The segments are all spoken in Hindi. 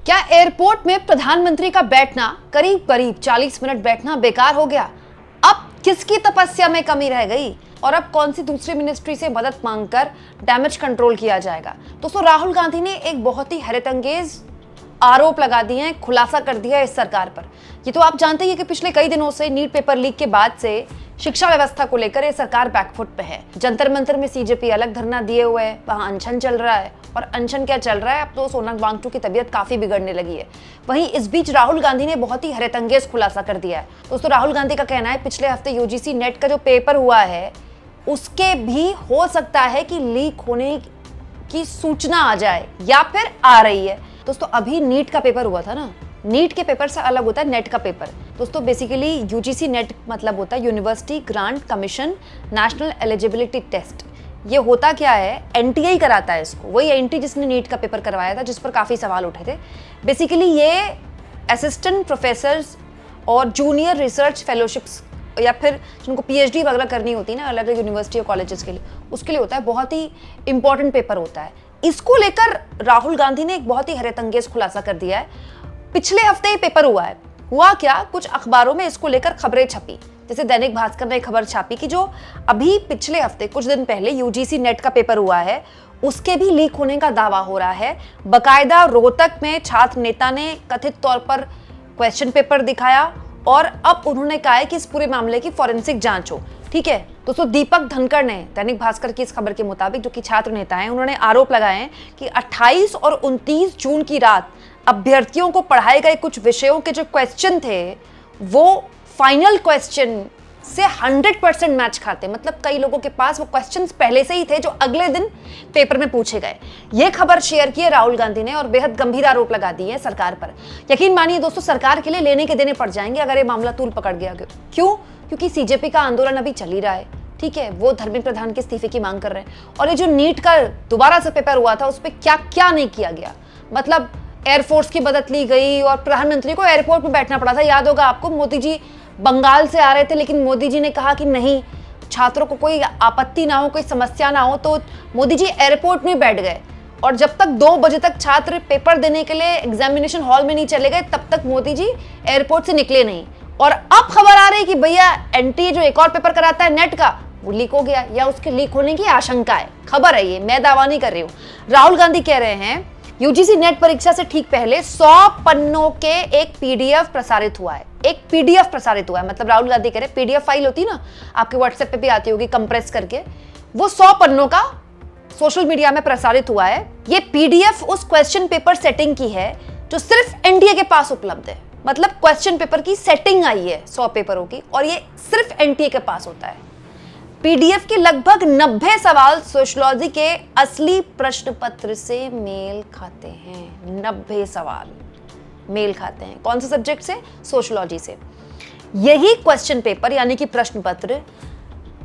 क्या एयरपोर्ट में प्रधानमंत्री का बैठना करीब करीब 40 मिनट बैठना बेकार हो गया? अब किसकी तपस्या में कमी रह गई और अब कौन सी दूसरी मिनिस्ट्री से मदद मांगकर डैमेज कंट्रोल किया जाएगा? दोस्तों, राहुल गांधी ने एक बहुत ही हैरतअंगेज आरोप लगा दिए हैं, खुलासा कर दिया है इस सरकार पर। ये तो आप जानते ही हैं कि पिछले कई दिनों से नीट पेपर लीक के बाद से शिक्षा व्यवस्था को लेकर ये सरकार बैकफुट पे है। जंतर मंतर में सीजेपी अलग धरना दिए हुए है, वहां अनशन चल रहा है। और अनशन क्या चल रहा है, अब तो सोनम वांगचुक की तबीयत काफी बिगड़ने लगी है। वहीं इस बीच राहुल गांधी ने बहुत ही हैरतअंगेज खुलासा कर दिया है। दोस्तों, राहुल गांधी का कहना है पिछले हफ्ते यूजीसी नेट का जो पेपर हुआ है उसके भी हो सकता है कि लीक होने की सूचना आ जाए या फिर आ रही है। दोस्तों, अभी नीट का पेपर हुआ था ना, नीट के पेपर से अलग होता है नेट का पेपर। दोस्तों, बेसिकली यूजीसी नेट मतलब होता है university grant commission national eligibility test. ये होता क्या है, एनटीए कराता है इसको, वही एनटीए जिसने नीट का पेपर करवाया था, जिस पर काफी सवाल उठे थे। बेसिकली ये असिस्टेंट प्रोफेसर्स और जूनियर रिसर्च फेलोशिप्स या फिर जिनको पीएचडी वगैरह करनी होती है ना अलग अलग यूनिवर्सिटी और कॉलेजेस के लिए, उसके लिए होता है। बहुत ही इंपॉर्टेंट पेपर होता है। इसको लेकर राहुल गांधी ने एक बहुत ही हैरतअंगेज खुलासा कर दिया है। पिछले हफ्ते ही पेपर हुआ है। हुआ क्या, कुछ अखबारों में इसको लेकर खबरें छपी, जैसे दैनिक भास्कर ने खबर छापी कि जो अभी पिछले हफ्ते कुछ दिन पहले यूजीसी नेट का पेपर हुआ है उसके भी लीक होने का दावा हो रहा है। बकायदा रोहतक में छात्र नेता ने कथित तौर पर क्वेश्चन पेपर दिखाया और अब उन्होंने कहा है कि इस पूरे मामले की फॉरेंसिक जांच हो। ठीक है दोस्तों, दीपक धनखड़ ने दैनिक भास्कर की इस खबर के मुताबिक, जो कि छात्र नेता हैं, उन्होंने आरोप लगाए हैं कि 28 और 29 जून की रात अभ्यर्थियों को पढ़ाए गए कुछ विषयों के जो क्वेश्चन थे वो फाइनल क्वेश्चन से 100% मैच खाते। मतलब कई लोगों के पास वो क्वेश्चंस पहले से ही थे जो अगले दिन पेपर में पूछे गए। ये खबर शेयर की है राहुल गांधी ने और बेहद गंभीर आरोप लगा दिए हैं सरकार पर। यकीन मानिए दोस्तों, सरकार के लिए लेने के देने पड़ जाएंगे अगर ये मामला तूल पकड़ गया। क्यों? क्योंकि सीजेपी का आंदोलन अभी चल ही रहा है। ठीक है, वो धर्मेंद्र प्रधान के इस्तीफे की मांग कर रहे हैं। और ये जो नीट का दोबारा से पेपर हुआ था उस पर क्या क्या नहीं किया गया। मतलब एयरफोर्स की मदद ली गई और प्रधानमंत्री को एयरपोर्ट में बैठना पड़ा था। याद होगा आपको, मोदी जी बंगाल से आ रहे थे लेकिन मोदी जी ने कहा कि नहीं, छात्रों को कोई आपत्ति ना हो, कोई समस्या ना हो, तो मोदी जी एयरपोर्ट में बैठ गए। और जब तक 2 बजे तक छात्र पेपर देने के लिए एग्जामिनेशन हॉल में नहीं चले गए तब तक मोदी जी एयरपोर्ट से निकले नहीं। और अब खबर आ रही है कि भैया एनटीए जो एक और पेपर कराता है नेट का, वो लीक हो गया या उसके लीक होने की आशंका है। खबर है ये, मैं दावा नहीं कर रही हूँ। राहुल गांधी कह रहे हैं यूजीसी नेट परीक्षा से ठीक पहले 100 पन्नों के एक पीडीएफ प्रसारित हुआ है। एक पीडीएफ प्रसारित हुआ है, मतलब राहुल गांधी कह रहे हैं पीडीएफ फाइल होती है ना, आपके व्हाट्सएप पे भी आती होगी कंप्रेस करके, वो 100 पन्नों का सोशल मीडिया में प्रसारित हुआ है। ये पीडीएफ उस क्वेश्चन पेपर सेटिंग की है जो सिर्फ एनटीए के पास उपलब्ध है। मतलब क्वेश्चन पेपर की सेटिंग आई है 100 पेपरों की और ये सिर्फ एनटीए के पास होता है। पीडीएफ के लगभग 90 सवाल सोशियोलॉजी के असली प्रश्न पत्र से मेल खाते हैं। 90 सवाल मेल खाते हैं। कौन से सब्जेक्ट से? सोशियोलॉजी से। यही क्वेश्चन पेपर यानी कि प्रश्न पत्र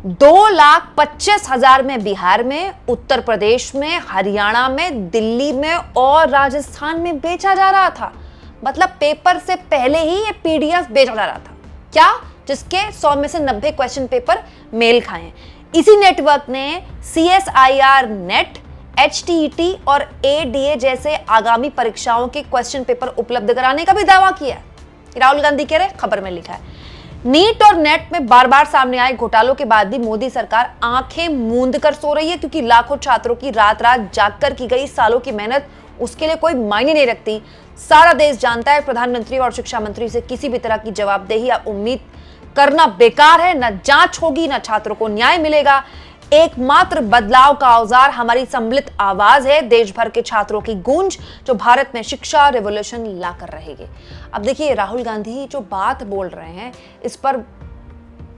2,25,000 में बिहार में, उत्तर प्रदेश में, हरियाणा में, दिल्ली में और राजस्थान में बेचा जा रहा था। मतलब पेपर से पहले ही ये पीडीएफ बेचा जा रहा था। क्या? जिसके 100 में से 90 क्वेश्चन पेपर मेल खाए। इसी नेटवर्क ने CSIR नेट, HTET और ADA जैसे आगामी परीक्षाओं के क्वेश्चन पेपर उपलब्ध कराने का भी दावा किया। राहुल गांधी कह रहे, खबर में लिखा है। नीट और नेट में बार बार सामने आए घोटालों के बाद भी मोदी सरकार आंखें मूंद कर सो रही है, क्योंकि लाखों छात्रों की रात रात जागकर की गई सालों की मेहनत उसके लिए कोई मायने नहीं रखती। सारा देश जानता है प्रधानमंत्री और शिक्षा मंत्री से किसी भी तरह की जवाबदेही या उम्मीद करना बेकार है। न जांच होगी, न छात्रों को न्याय मिलेगा। एकमात्र बदलाव का औजार हमारी सम्मिलित आवाज है, देश भर के छात्रों की गूंज जो भारत में शिक्षा रिवॉल्यूशन लाकर रहेगी। अब देखिए, राहुल गांधी जो बात बोल रहे हैं इस पर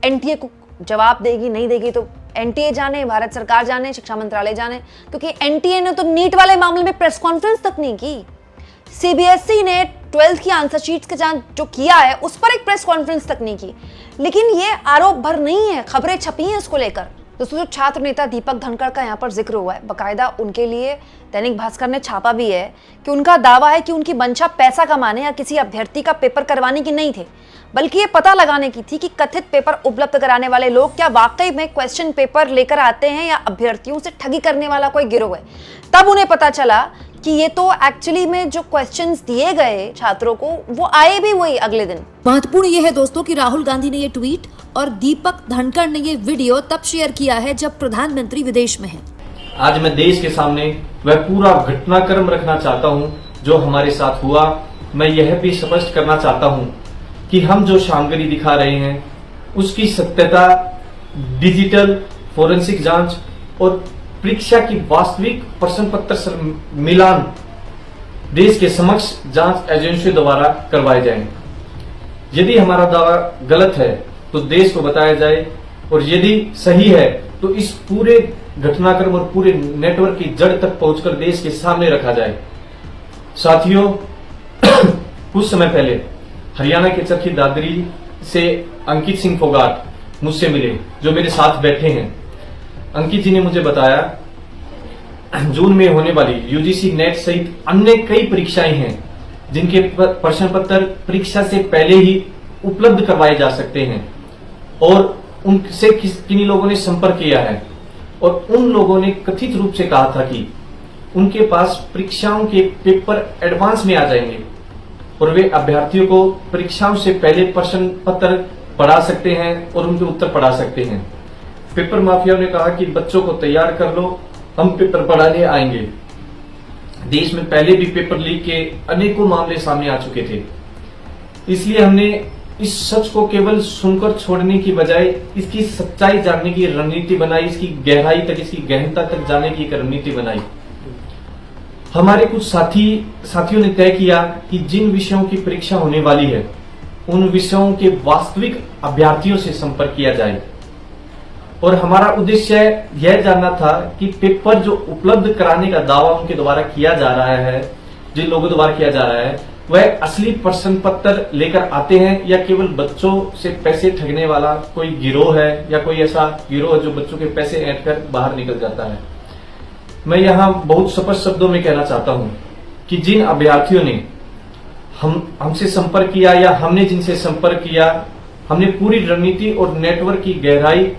एनटीए को जवाब देगी नहीं देगी तो एनटीए जाने, भारत सरकार जाने, शिक्षा मंत्रालय जाने। क्योंकि एनटीए ने तो नीट वाले मामले में प्रेस कॉन्फ्रेंस तक नहीं की। सीबीएसई ने 12th की आंसर शीट्स के जांच जो किया है उस पर एक प्रेस कॉन्फ्रेंस तक नहीं की। लेकिन ये आरोप भर नहीं है, खबरें छपी हैं इसको लेकर। दोस्तों, जो छात्र नेता दीपक धनखड़ का यहाँ पर जिक्र हुआ है, बकायदा उनके लिए दैनिक भास्कर ने छापा भी है कि उनका दावा है कि उनकी मंशा पैसा कमाने या किसी अभ्यर्थी का पेपर करवाने की नहीं थे, बल्कि ये पता लगाने की थी कि कथित पेपर उपलब्ध कराने वाले लोग क्या वाकई में क्वेश्चन पेपर लेकर आते हैं या अभ्यर्थियों से ठगी करने वाला कोई गिरोह है। तब उन्हें पता चला कि ये तो एक्चुअली में जो क्वेश्चंस दिए गए छात्रों को वो आए भी वही अगले दिन। महत्वपूर्ण ये है दोस्तों कि राहुल गांधी ने ये ट्वीट और दीपक धनखड़ ने ये वीडियो तब शेयर किया है जब प्रधानमंत्री विदेश में हैं। आज मैं देश के सामने वह पूरा घटनाक्रम रखना चाहता हूं जो हमारे साथ हुआ। मैं यह भी स्पष्ट करना चाहता हूं कि हम जो शामगिरी दिखा रहे हैं उसकी सत्यता, डिजिटल फोरेंसिक जांच और परीक्षा की वास्तविक प्रश्न पत्र से मिलान देश के समक्ष जांच एजेंसियों द्वारा करवाए जाएं। यदि हमारा दावा गलत है तो देश को बताया जाए और यदि सही है तो इस पूरे घटनाक्रम और पूरे नेटवर्क की जड़ तक पहुंचकर देश के सामने रखा जाए। साथियों, कुछ समय पहले हरियाणा के चरखी दादरी से अंकित सिंह फोगाट मुझसे मिले, जो मेरे साथ बैठे हैं। अंकित जी ने मुझे बताया जून में होने वाली यूजीसी नेट सहित अन्य कई परीक्षाएं हैं जिनके प्रश्न पत्र परीक्षा से पहले ही उपलब्ध करवाए जा सकते हैं और उनसे किन्हीं लोगों ने संपर्क किया है और उन लोगों ने कथित रूप से कहा था कि उनके पास परीक्षाओं के पेपर एडवांस में आ जाएंगे और वे अभ्यर्थियों को परीक्षाओं से पहले प्रश्न पत्र पढ़ा सकते हैं और उनके उत्तर पढ़ा सकते हैं। पेपर माफिया ने कहा कि बच्चों को तैयार कर लो, हम पेपर पढ़ाने आएंगे। देश में पहले भी पेपर लीक के अनेकों मामले सामने आ चुके थे, इसलिए हमने इस सच को केवल सुनकर छोड़ने की बजाय इसकी सच्चाई जानने की रणनीति बनाई, इसकी गहराई तक, इसकी गहनता तक जाने की एक रणनीति बनाई। हमारे कुछ साथियों ने तय किया कि जिन विषयों की परीक्षा होने वाली है उन विषयों के वास्तविक अभ्यर्थियों से संपर्क किया जाए और हमारा उद्देश्य यह जानना था कि पेपर जो उपलब्ध कराने का दावा उनके द्वारा किया जा रहा है, जिन लोगों द्वारा किया जा रहा है, वह असली प्रश्न पत्र लेकर आते हैं या केवल बच्चों से पैसे ठगने वाला कोई गिरोह है या कोई ऐसा गिरोह जो बच्चों के पैसे ऐंठ कर बाहर निकल जाता है। मैं यहाँ बहुत स्पष्ट शब्दों में कहना चाहता हूँ कि जिन अभ्यर्थियों ने हमसे संपर्क किया या हमने जिनसे संपर्क किया, हमने पूरी रणनीति और नेटवर्क की गहराई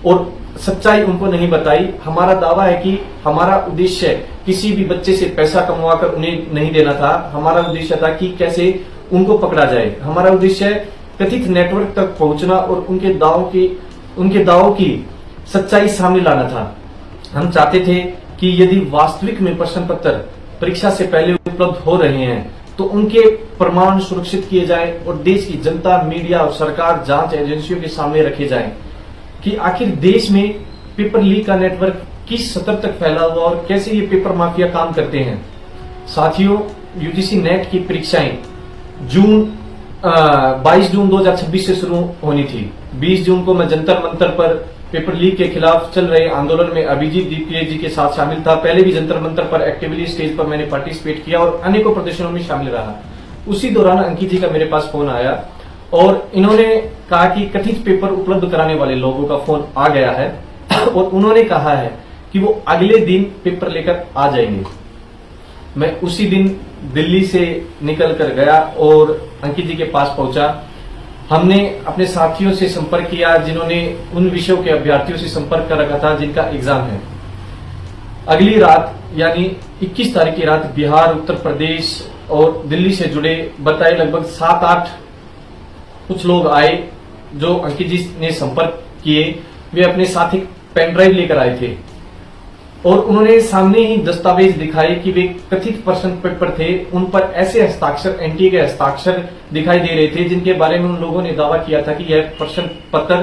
और सच्चाई उनको नहीं बताई। हमारा दावा है कि हमारा उद्देश्य किसी भी बच्चे से पैसा कमवाकर उन्हें नहीं देना था। हमारा उद्देश्य था कि कैसे उनको पकड़ा जाए। हमारा उद्देश्य कथित नेटवर्क तक पहुंचना और उनके दावों की सच्चाई सामने लाना था। हम चाहते थे कि यदि वास्तविक में प्रश्न पत्र परीक्षा से पहले उपलब्ध हो रहे हैं तो उनके प्रमाण सुरक्षित किए जाएं और देश की जनता, मीडिया और सरकार जांच एजेंसियों के सामने रखे जाएं कि आखिर देश में पेपर लीक का नेटवर्क किस स्तर तक फैला हुआ और कैसे ये पेपर माफिया काम करते हैं। साथियों, यूजीसी नेट की परीक्षाएं 22 जून 2026 से शुरू होनी थी। 20 जून को मैं जंतर मंतर पर पेपर लीक के खिलाफ चल रहे आंदोलन में अभिजीत दीपीए जी के साथ शामिल था। पहले भी जंतर मंतर पर एक्टिवली स्टेज पर मैंने पार्टिसिपेट किया और अनेकों प्रदर्शनों में शामिल रहा। उसी दौरान अंकित जी का मेरे पास फोन आया और इन्होंने कहा कि कथित पेपर उपलब्ध कराने वाले लोगों का फोन आ गया है और उन्होंने कहा है कि वो अगले दिन पेपर लेकर आ जाएंगे। मैं उसी दिन दिल्ली से निकल कर गया और अंकित जी के पास पहुंचा। हमने अपने साथियों से संपर्क किया जिन्होंने उन विषयों के अभ्यर्थियों से संपर्क कर रखा था जिनका एग्जाम है। अगली रात यानी 21 तारीख की रात बिहार, उत्तर प्रदेश और दिल्ली से जुड़े बताए लगभग 7-8 कुछ लोग आए जो अंकित जी ने संपर्क किए। वे अपने साथ एक पेन ड्राइव लेकर आए थे और उन्होंने सामने ही दस्तावेज दिखाए कि वे कथित प्रश्न पेपर थे। उन पर ऐसे हस्ताक्षर, एंटी के हस्ताक्षर दिखाई दे रहे थे जिनके बारे में उन लोगों ने दावा किया था कि यह प्रश्न पत्र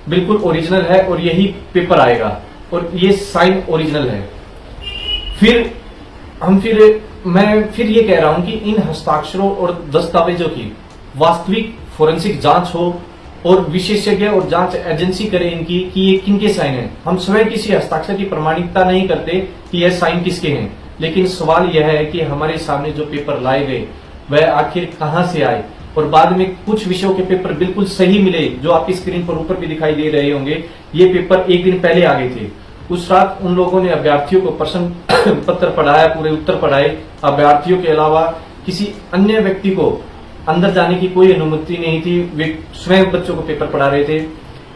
बिल्कुल ओरिजिनल है और यही पेपर आएगा और ये साइन ओरिजिनल है। मैं फिर ये कह रहा हूं कि इन हस्ताक्षरों और दस्तावेजों की वास्तविक फोरेंसिक जांच हो और विशेषज्ञ और जांच एजेंसी करे इनकी कि ये किनके साइन हैं। हम स्वयं किसी हस्ताक्षर की प्रमाणिकता नहीं करते कि यह साइन किसके हैं, लेकिन सवाल यह है कि हमारे सामने जो पेपर लाए गए वह आखिर कहां से आए। और बाद में कुछ विषयों के पेपर बिल्कुल सही मिले जो आपकी स्क्रीन पर ऊपर भी दिखाई दे रहे होंगे। ये पेपर एक दिन पहले आ गए थे। उस रात उन लोगों ने अभ्यर्थियों को प्रश्न पत्र पढ़ाया, पूरे उत्तर पढ़ाए। अभ्यर्थियों के अलावा किसी अन्य व्यक्ति को अंदर जाने की कोई अनुमति नहीं थी। वे स्वयं बच्चों को पेपर पढ़ा रहे थे।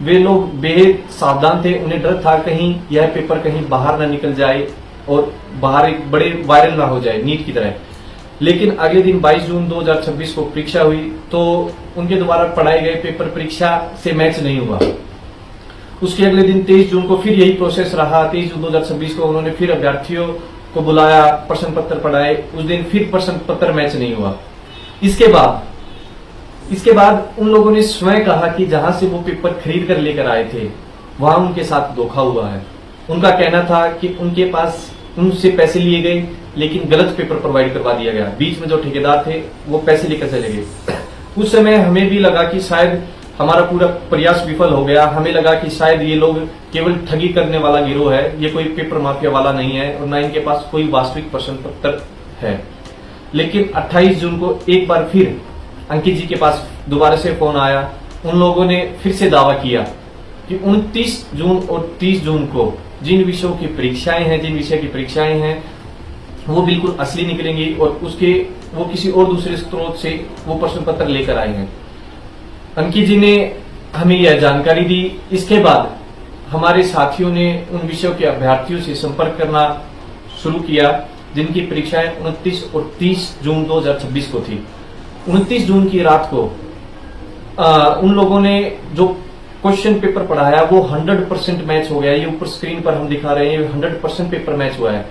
वे लोग बेहद सावधान थे, उन्हें डर था कहीं यह पेपर कहीं बाहर न निकल जाए और बाहर एक बड़े वायरल ना हो जाए नीट की तरह। लेकिन अगले दिन 22 जून 2026 को परीक्षा हुई तो उनके द्वारा पढ़ाए गए पेपर परीक्षा से मैच नहीं हुआ। उसके अगले दिन 23 जून को फिर यही प्रोसेस रहा। 23 जून 2026 को उन्होंने फिर अभ्यर्थियों को बुलाया, प्रश्न पत्र पढ़ाए, उस दिन फिर प्रश्न पत्र मैच नहीं हुआ। इसके बाद उन लोगों ने स्वयं कहा कि जहां से वो पेपर खरीद कर लेकर आए थे वहां उनके साथ धोखा हुआ है। उनका कहना था कि उनके पास उनसे पैसे लिए गए लेकिन गलत पेपर प्रोवाइड करवा दिया गया। बीच में जो ठेकेदार थे वो पैसे लेकर चले गए। उस समय हमें भी लगा कि शायद हमारा पूरा प्रयास विफल हो गया। हमें लगा कि शायद ये लोग केवल ठगी करने वाला गिरोह है, ये कोई पेपर माफिया वाला नहीं है और न इनके पास कोई वास्तविक प्रश्न पत्र है। लेकिन 28 जून को एक बार फिर अंकित जी के पास दोबारा से फोन आया। उन लोगों ने फिर से दावा किया कि 29 जून और 30 जून को जिन विषयों की परीक्षाएं हैं वो बिल्कुल असली निकलेंगी और वो किसी और दूसरे स्रोत से वो प्रश्न पत्र लेकर आए हैं। अंकित जी ने हमें यह जानकारी दी। इसके बाद हमारे साथियों ने उन विषयों के अभ्यर्थियों से संपर्क करना शुरू किया जिनकी परीक्षाएं 29 और 30 जून 2026 को थी। 29 जून की रात को उन लोगों ने जो क्वेश्चन पेपर पढ़ाया वो 100% मैच हो गया। ये ऊपर स्क्रीन पर हम दिखा रहे हैं, 100% पेपर मैच हुआ है।